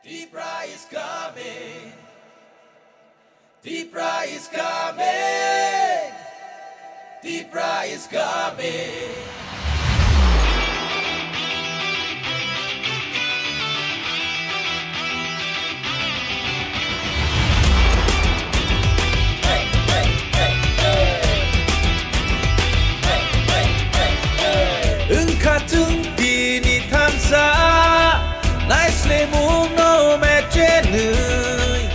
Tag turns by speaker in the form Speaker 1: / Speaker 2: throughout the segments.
Speaker 1: Deepra is coming. Deepra is coming. Deepra is coming.
Speaker 2: Katong dini tansa Nicely move no mejenui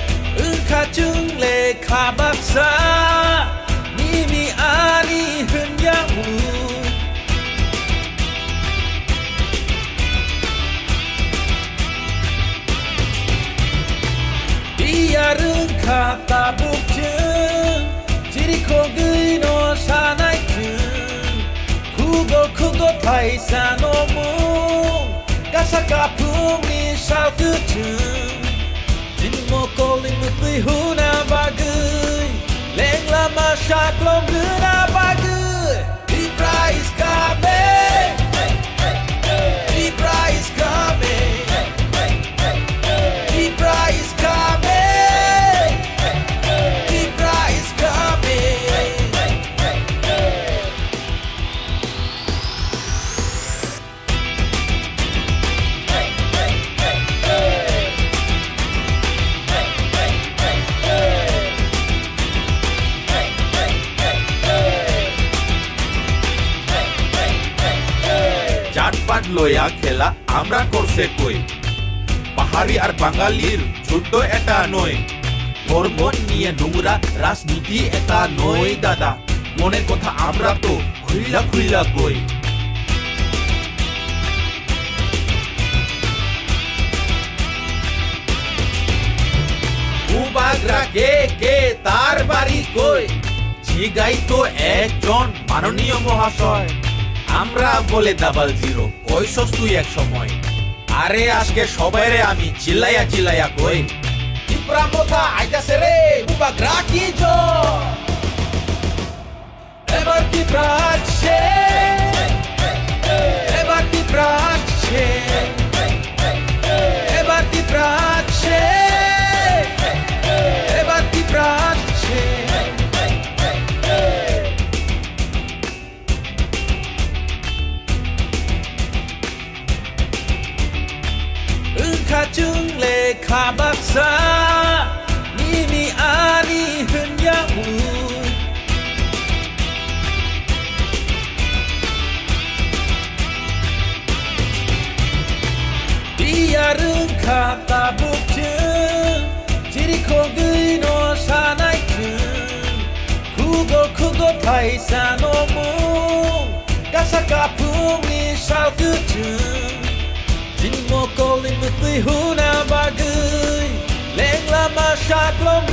Speaker 2: Katong le kabaksa Nimi ani hunyamu Dia kata bukjeng Jiri kogui no sanai Kugo paisa no mung Kasaka pung ni sao tu chung Jin mo koling mutui huna bagui Leng lama syak long guna bagui Deepra is coming. Deepra is coming. Deepra is coming. Deepra is coming.
Speaker 3: চাটপাট লয়া খেলা আমরা করছে কই পাহাড়ি আর বাঙালির ছোট্ট এটা নয় ধর্ম নিয়ে নোংরা রাজনীতি এটা নয় দাদা মনের কথা আমরা তো খুইলা খুইলা কই উবাগরা কে তার বাড়ি কই জিগাই তো একজন মাননীয় মহাশয় আমরা বলে ডাবল জিরো কইছস তুই এক সময় আরে আজকে সবাইরে আমি চিল্লাইয়া কই
Speaker 1: Deepra mota aitase re Ubagra ki jo
Speaker 2: Ebar Deepra che Ebar Deepra che Ebar Deepra che Ebar Deepra che Katong le kabaksa Nimi ani hunyamu Dia kata bukjeng Jiri kogui no sanai chung Kugo paisa no mung Kasaka pung ni sao tu chung Jin mo koling mutui huna bagui Leng lama syak long